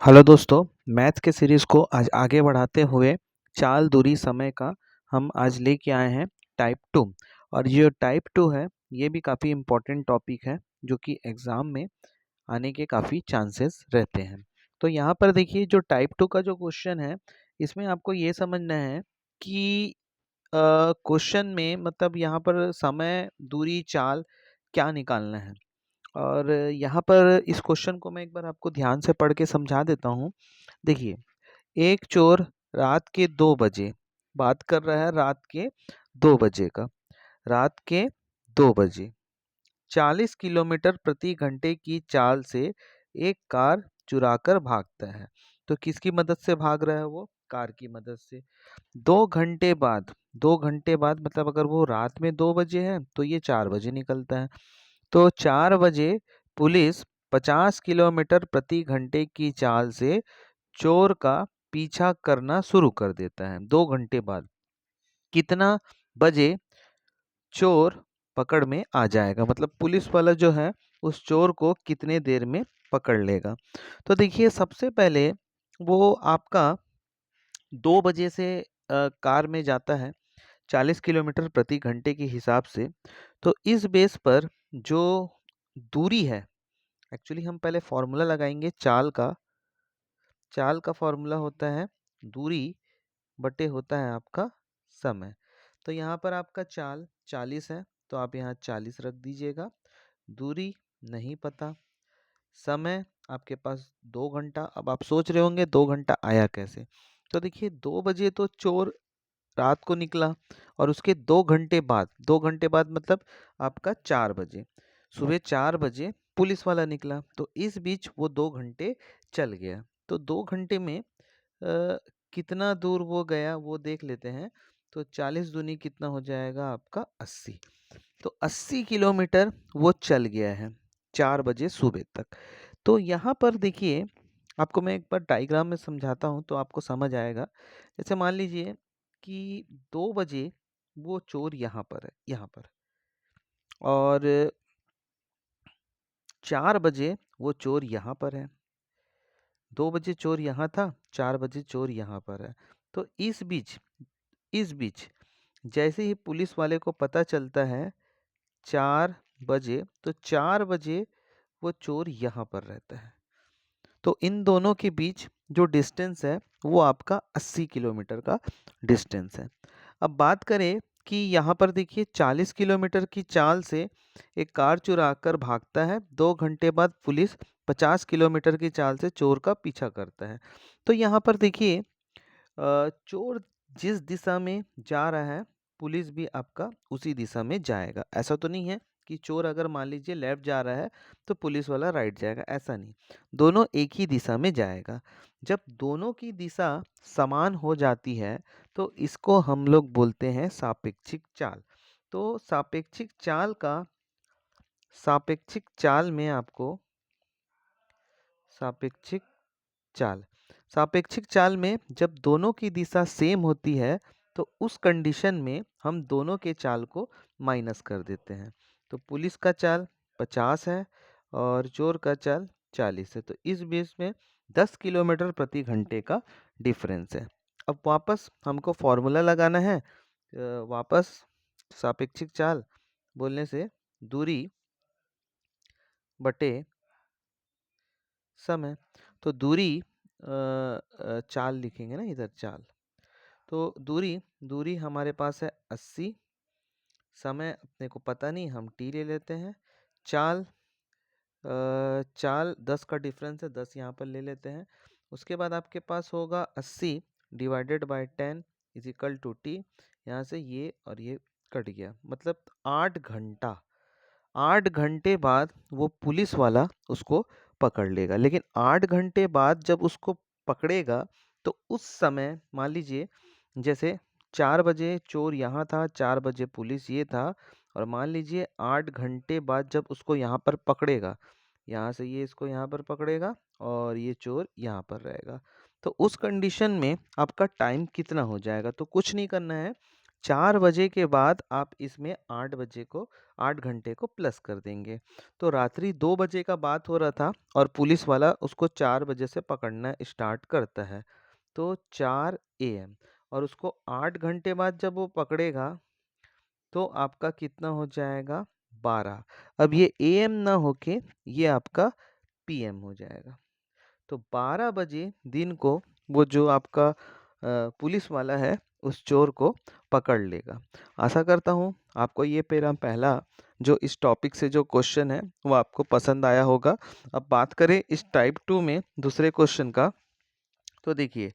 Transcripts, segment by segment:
Hello दोस्तों, math के series को आज आगे बढ़ाते हुए चाल, दूरी, समय का हम आज लेके आए हैं टाइप 2। और ये जो टाइप 2 है, ये भी काफ़ी इम्पोर्टेंट टॉपिक है जो कि एग्ज़ाम में आने के काफ़ी चांसेस रहते हैं। तो यहाँ पर देखिए, जो टाइप 2 का जो क्वेश्चन है, इसमें आपको ये समझना है कि क्वेश्चन में मतलब यहाँ पर समय, दूरी, चाल क्या निकालना है। और यहाँ पर इस क्वेश्चन को मैं एक बार आपको ध्यान से पढ़ के समझा देता हूँ। देखिए, एक चोर रात के 2 बजे, बात कर रहा है रात के 2 बजे का, रात के 2 बजे 40 किलोमीटर प्रति घंटे की चाल से एक कार चुराकर भागता है। तो किसकी मदद से भाग रहा है वो? कार की मदद से। 2 घंटे बाद, 2 घंटे बाद मतलब अगर वो रात में 2 बजे है तो ये 4 बजे निकलता है। तो 4 बजे पुलिस 50 किलोमीटर प्रति घंटे की चाल से चोर का पीछा करना शुरू कर देता है। 2 घंटे बाद कितना बजे चोर पकड़ में आ जाएगा, मतलब पुलिस वाला जो है उस चोर को कितने देर में पकड़ लेगा। तो देखिए, सबसे पहले वो आपका 2 बजे से कार में जाता है 40 किलोमीटर प्रति घंटे के हिसाब से। तो इस बेस पर जो दूरी है, एक्चुअली हम पहले फॉर्मूला लगाएंगे चाल का। चाल का फॉर्मूला होता है दूरी बटे होता है आपका समय। तो यहाँ पर आपका चाल 40 है, तो आप यहाँ 40 रख दीजिएगा। दूरी नहीं पता, समय आपके पास 2 घंटा। अब आप सोच रहे होंगे 2 घंटा आया कैसे? तो देखिए, 2 बजे तो चोर रात को निकला, और उसके 2 घंटे बाद, 2 घंटे बाद मतलब आपका 4 बजे, सुबह 4 बजे पुलिस वाला निकला। तो इस बीच वो 2 घंटे चल गया। तो 2 घंटे में कितना दूर वो गया वो देख लेते हैं। तो 40 दूनी कितना हो जाएगा आपका 80। तो 80 किलोमीटर वो चल गया है 4 बजे सुबह तक। तो यहाँ पर देखिए, आपको मैं एक बार डायग्राम में समझाता हूँ तो आपको समझ आएगा। जैसे मान लीजिए कि 2 बजे वो चोर यहाँ पर है, यहाँ पर, और 4 बजे वो चोर यहाँ पर है। 2 बजे चोर यहाँ था, 4 बजे चोर यहाँ पर है। तो इस बीच जैसे ही पुलिस वाले को पता चलता है 4 बजे, तो 4 बजे वो चोर यहाँ पर रहता है। तो इन दोनों के बीच जो डिस्टेंस है वो आपका 80 किलोमीटर का डिस्टेंस है। अब बात करें कि यहाँ पर देखिए, 40 किलोमीटर की चाल से एक कार चुरा कर भागता है। 2 घंटे बाद पुलिस 50 किलोमीटर की चाल से चोर का पीछा करता है। तो यहाँ पर देखिए, चोर जिस दिशा में जा रहा है, पुलिस भी आपका उसी दिशा में जाएगा। ऐसा तो नहीं है कि चोर अगर मान लीजिए लेफ्ट जा रहा है तो पुलिस वाला राइट जाएगा, ऐसा नहीं। दोनों एक ही दिशा में जाएगा। जब दोनों की दिशा समान हो जाती है तो इसको हम लोग बोलते हैं सापेक्षिक चाल। तो सापेक्षिक चाल में आपको सापेक्षिक चाल सापेक्षिक चाल में जब दोनों की दिशा सेम होती है तो उस कंडीशन में हम दोनों के चाल को माइनस कर देते हैं। तो पुलिस का चाल 50 है और चोर का चाल 40 है। तो इस बीच में 10 किलोमीटर प्रति घंटे का डिफरेंस है। अब वापस हमको फॉर्मूला लगाना है। वापस सापेक्षिक चाल बोलने से दूरी बटे समय। तो दूरी चाल लिखेंगे ना इधर, चाल। तो दूरी दूरी हमारे पास है 80, समय अपने को पता नहीं, हम टी ले लेते हैं। चाल चाल 10 का डिफरेंस है, 10 यहाँ पर ले लेते हैं। उसके बाद आपके पास होगा 80 divided by 10 is equal to T. यहाँ से ये और ये कट गया, मतलब 8 घंटा। 8 घंटे बाद वो पुलिस वाला उसको पकड़ लेगा। लेकिन 8 घंटे बाद जब उसको पकड़ेगा तो उस समय मान लीजिए, जैसे 4 बजे चोर यहाँ था, 4 बजे पुलिस ये था, और मान लीजिए 8 घंटे बाद जब उसको यहाँ पर पकड़ेगा, यहाँ से ये इसको यहाँ पर पकड़ेगा और ये चोर यहाँ पर रहेगा। तो उस कंडीशन में आपका टाइम कितना हो जाएगा? तो कुछ नहीं करना है, 4 बजे के बाद आप इसमें 8 घंटे को प्लस कर देंगे। तो रात्रि 2 बजे का बात हो रहा था और पुलिस वाला उसको 4 बजे से पकड़ना स्टार्ट करता है। तो 4 एएम और उसको 8 घंटे बाद जब वो पकड़ेगा तो आपका कितना हो जाएगा 12। अब ये एएम ना होके ये आपका पीएम हो जाएगा। तो 12 बजे दिन को वो जो आपका पुलिस वाला है उस चोर को पकड़ लेगा। आशा करता हूँ आपको ये मेरा पहला जो इस टॉपिक से जो क्वेश्चन है वो आपको पसंद आया होगा। अब बात करें इस टाइप 2 में दूसरे क्वेश्चन का, तो देखिए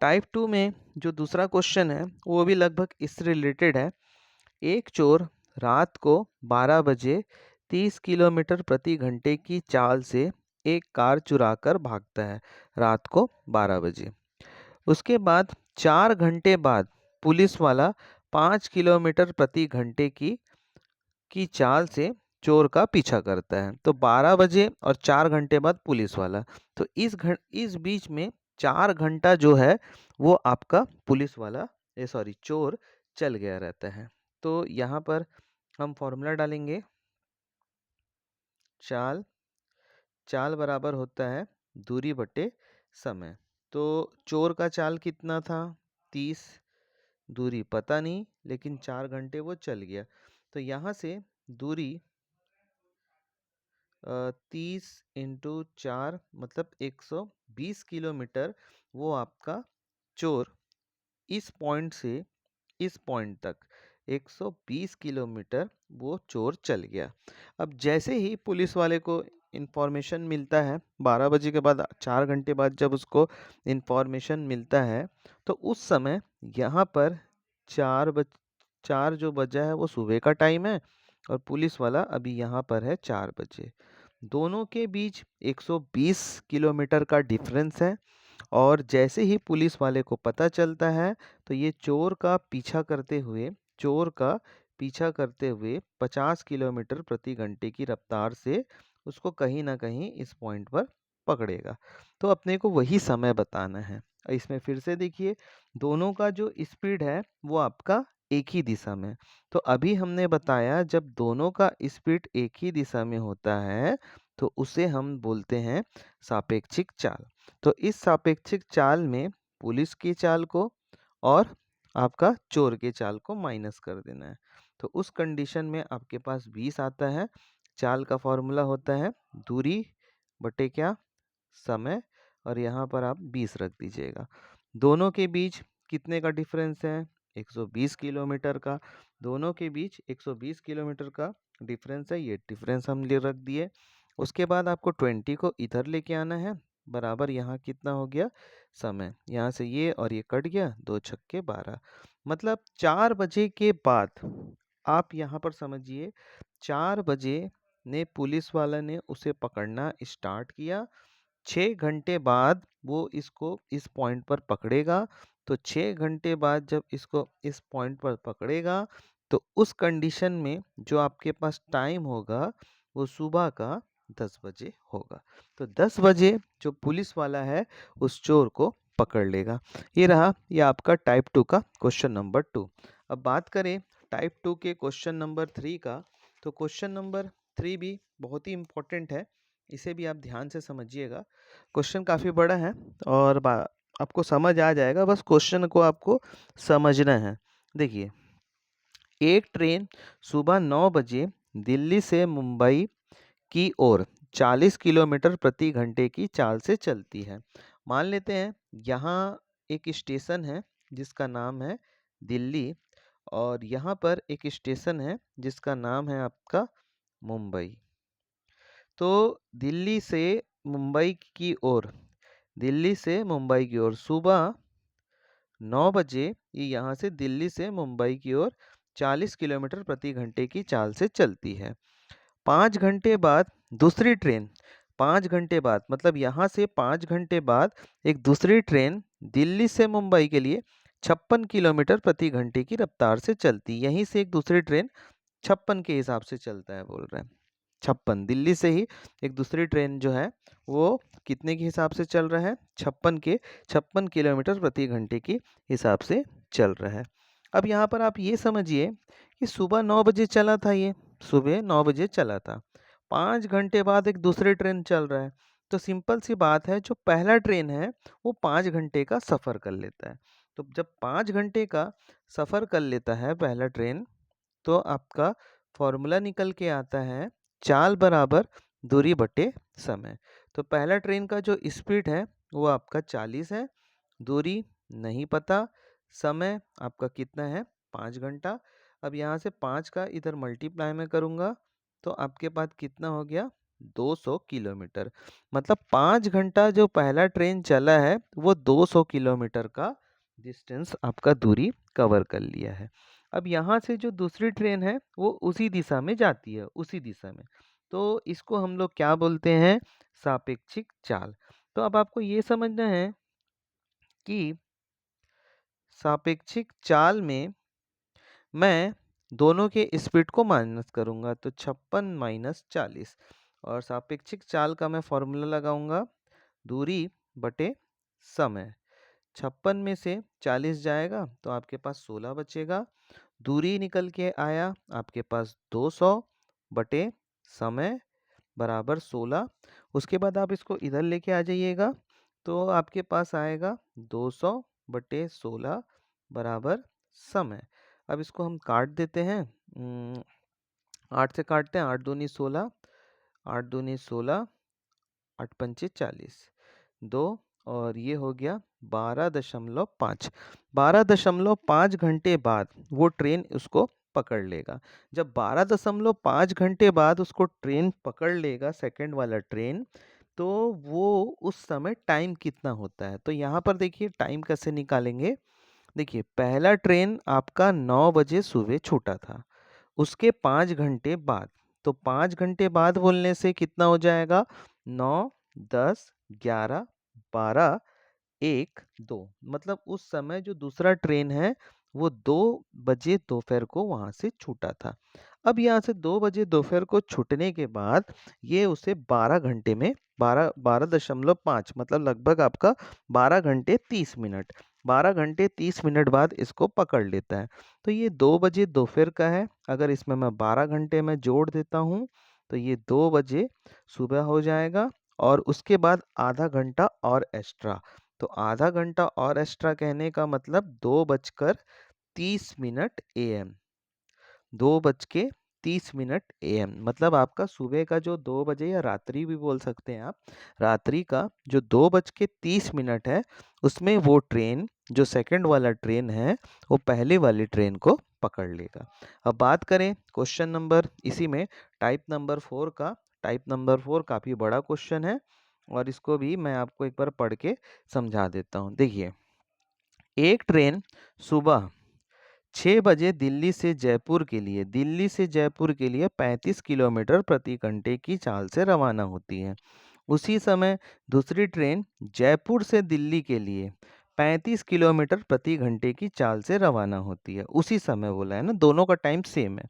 टाइप 2 में जो दूसरा क्वेश्चन है वो भी लगभग इससे रिलेटेड है। एक चोर रात को 12 बजे 30 किलोमीटर प्रति घंटे की चाल से एक कार चुराकर भागता है रात को 12 बजे। उसके बाद 4 घंटे बाद पुलिस वाला 5 किलोमीटर प्रति घंटे की चाल से चोर का पीछा करता है। तो 12 बजे और 4 घंटे बाद पुलिस वाला, तो इस बीच में 4 घंटा जो है वो आपका पुलिस वाला सॉरी चोर चल गया रहता है। तो यहाँ पर हम फॉर्मूला डालेंगे, चाल चाल बराबर होता है दूरी बटे समय। तो चोर का चाल कितना था 30, दूरी पता नहीं लेकिन 4 घंटे वो चल गया। तो यहाँ से दूरी 30 इंटू 4 मतलब 120 किलोमीटर वो आपका चोर इस पॉइंट से इस पॉइंट तक 120 किलोमीटर वो चोर चल गया। अब जैसे ही पुलिस वाले को इंफॉर्मेशन मिलता है 12 बजे के बाद 4 घंटे बाद जब उसको इंफॉर्मेशन मिलता है तो उस समय यहाँ पर 4 जो बजा है वो सुबह का टाइम है और पुलिस वाला अभी यहाँ पर है 4 बजे। दोनों के बीच 120 किलोमीटर का डिफरेंस है और जैसे ही पुलिस वाले को पता चलता है तो ये चोर का पीछा करते हुए 50 किलोमीटर प्रति घंटे की रफ्तार से उसको कहीं ना कहीं इस पॉइंट पर पकड़ेगा। तो अपने को वही समय बताना है। इसमें फिर से देखिए दोनों का जो स्पीड है वो आपका एक ही दिशा में। तो अभी हमने बताया जब दोनों का स्पीड एक ही दिशा में होता है तो उसे हम बोलते हैं सापेक्षिक चाल। तो इस सापेक्षिक चाल में पुलिस की चाल को और आपका चोर के चाल को माइनस कर देना है। तो उस कंडीशन में आपके पास 20 आता है। चाल का फॉर्मूला होता है दूरी बटे क्या समय और यहाँ पर आप 20 रख दीजिएगा। दोनों के बीच कितने का डिफरेंस है 120 किलोमीटर का। दोनों के बीच 120 किलोमीटर का डिफरेंस है, ये डिफरेंस हम ले रख दिए। उसके बाद आपको 20 को इधर लेके आना है बराबर यहाँ कितना हो गया समय, यहाँ से ये और ये कट गया 2 छक्के 12। मतलब 4 बजे के बाद आप यहाँ पर समझिए 4 बजे ने पुलिस वाला ने उसे पकड़ना स्टार्ट किया। 6 घंटे बाद वो इसको इस पॉइंट पर पकड़ेगा। तो 6 घंटे बाद जब इसको इस पॉइंट पर पकड़ेगा तो उस कंडीशन में जो आपके पास टाइम होगा वो सुबह का 10 बजे होगा। तो 10 बजे जो पुलिस वाला है उस चोर को पकड़ लेगा। ये आपका टाइप 2 का क्वेश्चन नंबर 2। अब बात करें टाइप 2 के क्वेश्चन नंबर 3 का, तो क्वेश्चन नंबर 3 भी बहुत ही इम्पोर्टेंट है, इसे भी आप ध्यान से समझिएगा। क्वेश्चन काफ़ी बड़ा है और आपको समझ आ जाएगा, बस क्वेश्चन को आपको समझना है। देखिए एक ट्रेन सुबह 9 बजे दिल्ली से मुंबई की ओर 40 किलोमीटर प्रति घंटे की चाल से चलती है। मान लेते हैं यहाँ एक स्टेशन है जिसका नाम है दिल्ली और यहाँ पर एक स्टेशन है जिसका नाम है आपका मुंबई। तो मुंबई की ओर दिल्ली से मुंबई की ओर सुबह 9 बजे ये यहाँ से दिल्ली से मुंबई की ओर 40 किलोमीटर प्रति घंटे की चाल से चलती है। 5 घंटे बाद दूसरी ट्रेन 5 घंटे बाद मतलब यहाँ से 5 घंटे बाद एक दूसरी ट्रेन दिल्ली से मुंबई के लिए 56 किलोमीटर प्रति घंटे की रफ्तार से चलती। यहीं से एक दूसरी ट्रेन 56 के हिसाब से चलता है बोल रहे हैं। 56 दिल्ली से ही एक दूसरी ट्रेन जो है वो कितने के हिसाब से चल रहा है 56 किलोमीटर प्रति घंटे के हिसाब से चल रहा है। अब यहाँ पर आप ये समझिए कि सुबह 9 बजे चला था ये, सुबह 9 बजे चला था। 5 घंटे बाद एक दूसरी ट्रेन चल रहा है। तो सिंपल सी बात है, जो पहला ट्रेन है वो 5 घंटे का सफ़र कर लेता है। तो जब 5 घंटे का सफ़र कर लेता है पहला ट्रेन, तो आपका फॉर्मूला निकल के आता है चाल बराबर दूरी बटे समय। तो पहला ट्रेन का जो स्पीड है वो आपका 40 है, दूरी नहीं पता, समय आपका कितना है 5 घंटा। अब यहाँ से 5 का इधर मल्टीप्लाई में करूँगा तो आपके पास कितना हो गया 200 किलोमीटर। मतलब 5 घंटा जो पहला ट्रेन चला है वो 200 किलोमीटर का डिस्टेंस आपका दूरी कवर कर लिया है। अब यहाँ से जो दूसरी ट्रेन है वो उसी दिशा में जाती है, उसी दिशा में। तो इसको हम लोग क्या बोलते हैं, सापेक्षिक चाल। तो अब आपको ये समझना है कि सापेक्षिक चाल में मैं दोनों के स्पीड को माइनस करूंगा, तो 56 माइनस 40। और सापेक्षिक चाल का मैं फॉर्मूला लगाऊंगा दूरी बटे समय। 56 में से 40 जाएगा तो आपके पास 16 बचेगा। दूरी निकल के आया आपके पास 200 बटे समय बराबर 16। उसके बाद आप इसको इधर लेके आ जाइएगा तो आपके पास आएगा 200 बटे 16 बराबर समय। अब इसको हम काट देते हैं। 8 से काटते हैं, 8 दूनी 16, 8 दूनी 16, 8 पंचे 40, 2 और ये हो गया 12.5। 12.5 घंटे बाद वो ट्रेन उसको पकड़ लेगा। जब 12.5 घंटे बाद उसको ट्रेन पकड़ लेगा सेकंड वाला ट्रेन, तो वो उस समय टाइम कितना होता है। तो यहाँ पर देखिए टाइम कैसे निकालेंगे। देखिए पहला ट्रेन आपका 9 बजे सुबह छूटा था, उसके 5 घंटे बाद। तो 5 घंटे बाद बोलने से कितना हो जाएगा, 9, 10, 11, 12, 1, 2। मतलब उस समय जो दूसरा ट्रेन है वो 2 बजे दोपहर को वहां से छूटा था। अब यहाँ से 2 बजे दोपहर को छूटने के बाद ये उसे 12 घंटे में 12.5 मतलब लगभग आपका 12 घंटे 30 मिनट, 12 घंटे 30 मिनट बाद इसको पकड़ लेता है। तो ये 2 बजे दोपहर का है। अगर इसमें मैं 12 घंटे में जोड़ देता हूँ तो ये 2 बजे सुबह हो जाएगा। और उसके बाद आधा घंटा और एक्स्ट्रा। तो आधा घंटा और एक्स्ट्रा कहने का मतलब 2:30 AM, 2:30 AM मतलब आपका सुबह का जो 2 बजे, या रात्रि भी बोल सकते हैं आप, रात्रि का जो 2:30 है उसमें वो ट्रेन, जो सेकंड वाला ट्रेन है, वो पहले वाली ट्रेन को पकड़ लेगा। अब बात करें क्वेश्चन नंबर इसी में टाइप नंबर 4 का। टाइप नंबर 4 काफ़ी बड़ा क्वेश्चन है और इसको भी मैं आपको एक बार पढ़ के समझा देता हूँ। देखिए, एक ट्रेन सुबह 6 बजे दिल्ली से जयपुर के लिए 35 किलोमीटर प्रति घंटे की चाल से रवाना होती है। उसी समय दूसरी ट्रेन जयपुर से दिल्ली के लिए 35 किलोमीटर प्रति घंटे की चाल से रवाना होती है। उसी समय बोला है ना, दोनों का टाइम सेम है।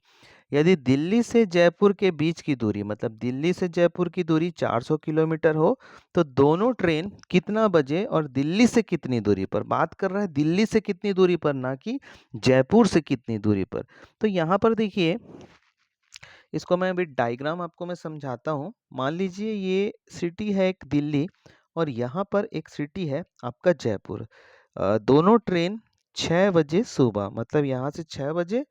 यदि दिल्ली से जयपुर के बीच की दूरी, मतलब दिल्ली से जयपुर की दूरी 400 किलोमीटर हो, तो दोनों ट्रेन कितना बजे और दिल्ली से कितनी दूरी पर, बात कर रहा है दिल्ली से कितनी दूरी पर, ना कि जयपुर से कितनी दूरी पर। तो यहाँ पर देखिए, इसको मैं अभी डायग्राम आपको मैं समझाता हूँ। मान लीजिए ये सिटी है एक दिल्ली और यहाँ पर एक सिटी है आपका जयपुर। दोनों ट्रेन 6 बजे सुबह, मतलब यहाँ से 6 बजे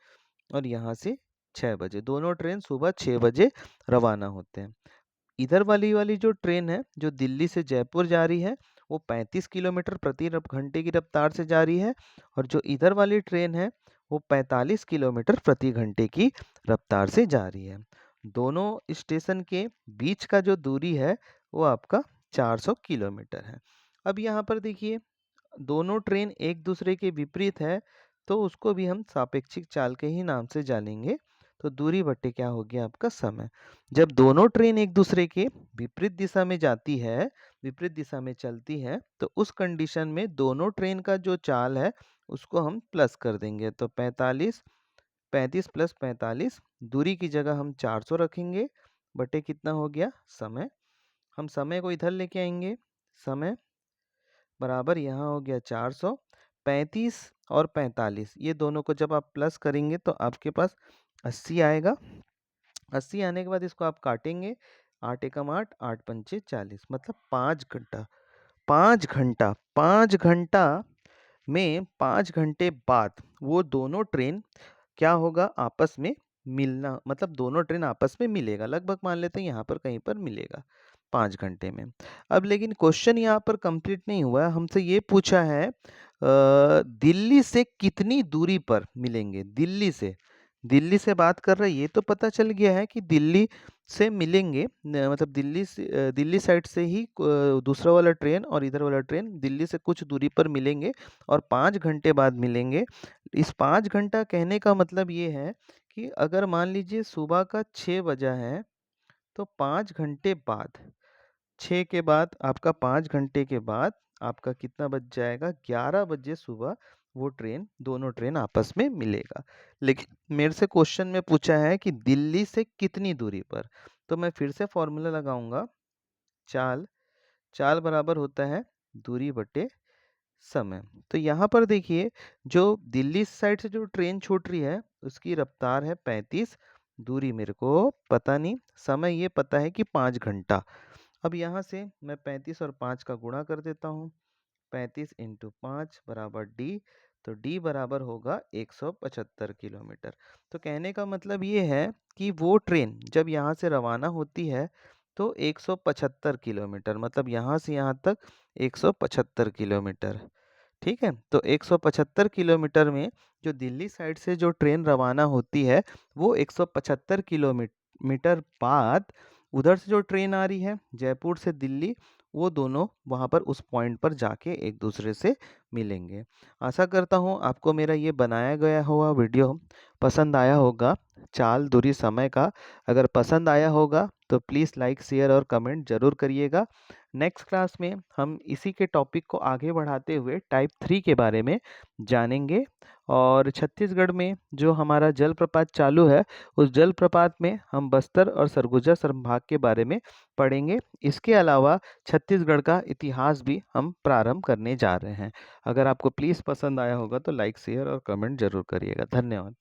और यहाँ से 6 बजे, दोनों ट्रेन सुबह 6 बजे रवाना होते हैं। इधर वाली वाली जो ट्रेन है जो दिल्ली से जयपुर जा रही है वो 35 किलोमीटर प्रति घंटे की रफ्तार से जा रही है। और जो इधर वाली ट्रेन है वो 45 किलोमीटर प्रति घंटे की रफ्तार से जा रही है। दोनों स्टेशन के बीच का जो दूरी है वो आपका 400 किलोमीटर है। अब यहाँ पर देखिए, दोनों ट्रेन एक दूसरे के विपरीत है तो उसको भी हम सापेक्षिक चाल के ही नाम से जानेंगे। तो दूरी बट्टे क्या हो गया आपका समय। जब दोनों ट्रेन एक दूसरे के विपरीत दिशा में जाती है, विपरीत दिशा में चलती है, तो उस कंडीशन में दोनों ट्रेन का जो चाल है उसको हम प्लस कर देंगे। तो 45, 35 प्लस 45, दूरी की जगह हम 400 रखेंगे, बटे कितना हो गया समय। हम समय को इधर लेके आएंगे, समय बराबर यहाँ हो गया 400, 35 और 45 ये दोनों को जब आप प्लस करेंगे तो आपके पास 80 आएगा। 80 आने के बाद इसको आप काटेंगे, 8 एकम 8, 8 पंचे 40, मतलब 5 घंटा। 5 घंटा में 5 घंटे बाद वो दोनों ट्रेन क्या होगा, आपस में मिलना, मतलब दोनों ट्रेन आपस में मिलेगा। लगभग मान लेते हैं यहाँ पर कहीं पर मिलेगा 5 घंटे में। अब लेकिन क्वेश्चन यहाँ पर कंप्लीट नहीं हुआ है, हमसे ये पूछा है दिल्ली से कितनी दूरी पर मिलेंगे। दिल्ली से बात कर रहे हैं, ये तो पता चल गया है कि दिल्ली से मिलेंगे, मतलब दिल्ली साइड से ही दूसरा वाला ट्रेन और इधर वाला ट्रेन दिल्ली से कुछ दूरी पर मिलेंगे और 5 घंटे बाद मिलेंगे। इस 5 घंटा कहने का मतलब ये है कि अगर मान लीजिए सुबह का 6 बजा है तो 5 घंटे बाद, 6 के बाद आपका 5 घंटे के बाद आपका कितना बज जाएगा, 11 बजे सुबह वो ट्रेन, दोनों ट्रेन आपस में मिलेगा। लेकिन मेरे से क्वेश्चन में पूछा है कि दिल्ली से कितनी दूरी पर, तो मैं फिर से फॉर्मूला लगाऊंगा, चाल चाल बराबर होता है दूरी बटे समय। तो यहाँ पर देखिए जो दिल्ली साइड से जो ट्रेन छूट रही है उसकी रफ्तार है 35, दूरी मेरे को पता नहीं, समय ये पता है कि 5 घंटा। अब यहाँ से मैं 35 और 5 का गुणा कर देता हूँ, 35 इंटू 5 बराबर डी, तो डी बराबर होगा 175 किलोमीटर। तो कहने का मतलब ये है कि वो ट्रेन जब यहाँ से रवाना होती है तो 175 किलोमीटर, मतलब यहाँ से यहाँ तक 175 किलोमीटर। ठीक है, तो 175 किलोमीटर में जो दिल्ली साइड से जो ट्रेन रवाना होती है वो 175 किलोमीटर बाद उधर से जो ट्रेन आ रही है जयपुर से दिल्ली, वो दोनों वहाँ पर उस पॉइंट पर जाके एक दूसरे से मिलेंगे। आशा करता हूँ आपको मेरा ये बनाया गया हुआ वीडियो पसंद आया होगा, चाल दूरी समय का। अगर पसंद आया होगा तो प्लीज़ लाइक शेयर और कमेंट ज़रूर करिएगा। नेक्स्ट क्लास में हम इसी के टॉपिक को आगे बढ़ाते हुए टाइप 3 के बारे में जानेंगे और छत्तीसगढ़ में जो हमारा जलप्रपात चालू है उस जलप्रपात में हम बस्तर और सरगुजा संभाग के बारे में पढ़ेंगे। इसके अलावा छत्तीसगढ़ का इतिहास भी हम प्रारंभ करने जा रहे हैं। अगर आपको प्लीज़ पसंद आया होगा तो लाइक शेयर और कमेंट जरूर करिएगा। धन्यवाद।